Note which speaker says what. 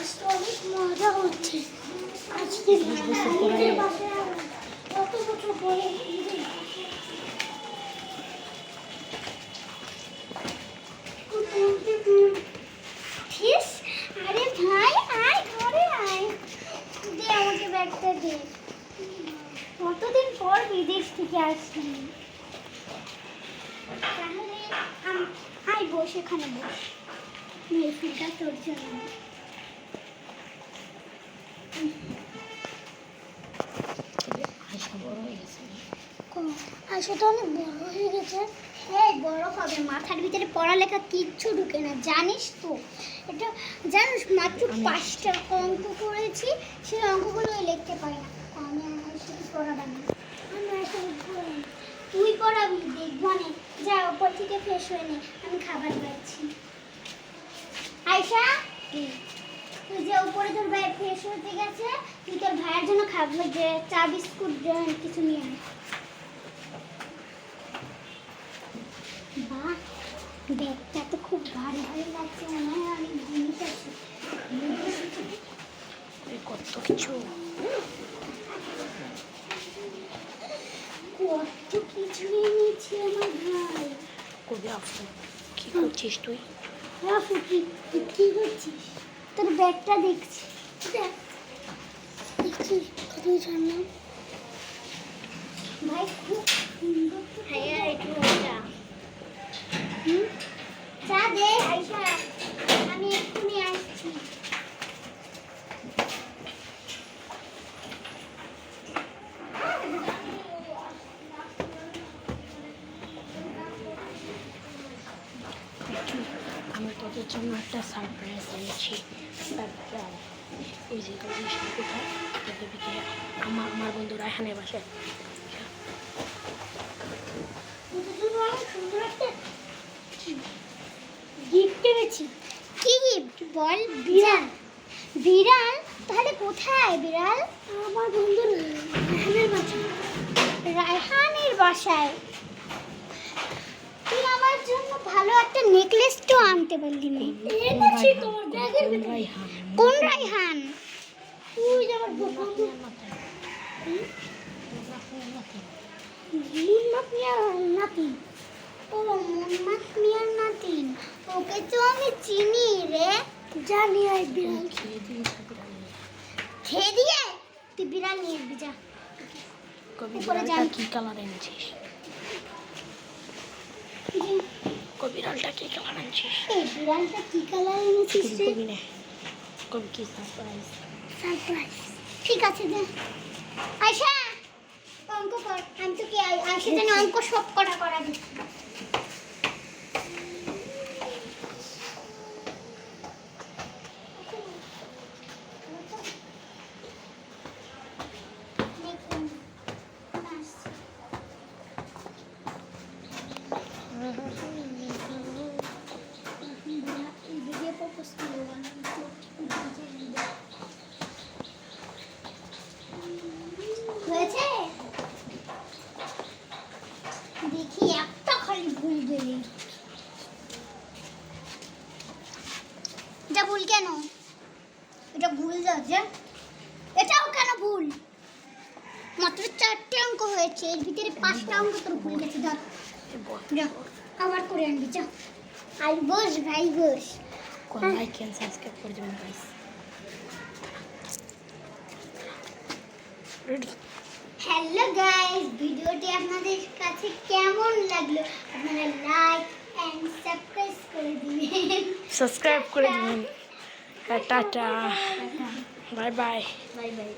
Speaker 1: আজকে অনেক মজা হচ্ছে। আজকে কত বছর পরে আরে ভাই আয় ঘরে আয়, দে আমাকে ব্যাগটা দে। কতদিন পর বিদেশ থেকে আসছি। তাহলে আয় বস, এখানে বস, মেয়ে ফুলটা তোর জন্য। আয়সা তো অনেক বড় হয়ে গেছে। হ্যাঁ বড় হবে, মাথার ভিতরে পড়ালেখা কিচ্ছু ঢুকে না, জানিস তো? এটা জানিস, মাত্র 5টা অঙ্ক করেছি, সেই অঙ্কগুলো লিখতে পারি না। আমি আয়সা পড়াবো না, আমি আয়সা তুই পড়াবি, দেখবো না। যা উপর থেকে ফ্রেশ হয়ে নে, আমি খাবার খাচ্ছি। আয়সা তুই যে উপরে তোর ভাই ফ্রেশ হতে গেছে, তুই তোর ভাইয়ের জন্য খাবার, যে চা বিস্কুট কিছু নিয়ে আয়। বাহ, ব্যাগটা তো খুব ভারী ভারী লাগছে, মনে হয় অনেক জিনিস আছে।
Speaker 2: কত কিছু
Speaker 1: এনেছি আমার ভাই।
Speaker 2: কবি আফু, কি করছিস তুই?
Speaker 1: আফু কি করছিস? তোর ব্যাগটা দেখছি, দেখছিস কতই জানলাম ভাই, খুব সুন্দর। হ্যাঁ একটু চা দে আয়সা, আমি এক্ষুনি আসছি।
Speaker 2: আমি তোদের জন্য একটা সারপ্রাইজ এনেছি। ওই যে তোদের কোথায় তোদের দিকে আমার বন্ধু রায়হানের বাসায়।
Speaker 1: গিফট এনেছি। কি গিফট বল? বিড়াল। বিড়াল? তাহলে কোথায় বিড়াল? আমার বন্ধু রায়হানের বাসায়। রায়হানের বাসায়? তুই আমার জন্য ভালো একটা নেকলেস তো আনতে পারলি না। এনেছি তোমার ব্যাগের ভিতরে। কোন রায়হান? তুই আমার বন্ধু মুন্নাত মিয়ার নাতি। ও মুন্নাত মিয়ার নাতি, ওকে তো আমি চিনি রে। জানি। আর বিড়াল খেয়ে দিয়ে তুই বিড়াল নিয়ে আসবি, যা।
Speaker 2: কবিরালটা কি কালার এনেছিস? কবিরালটা কি কালার এনেছিস?
Speaker 1: এই বিড়ালটা কি কালার এনেছিস রে?
Speaker 2: কবি না, কবি কি সারপ্রাইজ?
Speaker 1: সারপ্রাইজ। ঠিক আছে দে। আয়শা অঙ্ক কর, আমি তোকে আয়শা জানি অঙ্ক সব করা দিচ্ছি। হয়েছে দেখি, একটা খালি ভুল গেলে। এটা ভুল কেন? এটা ভুল যাচ্ছে, এটাও কেন ভুল? মাত্র 4টে অঙ্ক হয়েছে, এর ভিতরে 5টা অঙ্ক তোর ভুল গেছে। ধর যা, আবার করে আনবি, যা। আর বস ভাই বস।
Speaker 2: লাইক এন্ড সাবস্ক্রাইব করে দেবেন গাইস। রেডি?
Speaker 1: হ্যালো গাইস, ভিডিওটি আপনাদের কাছে কেমন লাগলো? আপনারা লাইক এন্ড সাবস্ক্রাইব করে দিবেন।
Speaker 2: সাবস্ক্রাইব করে দিবেন। Tata, bye bye.
Speaker 1: Bye bye.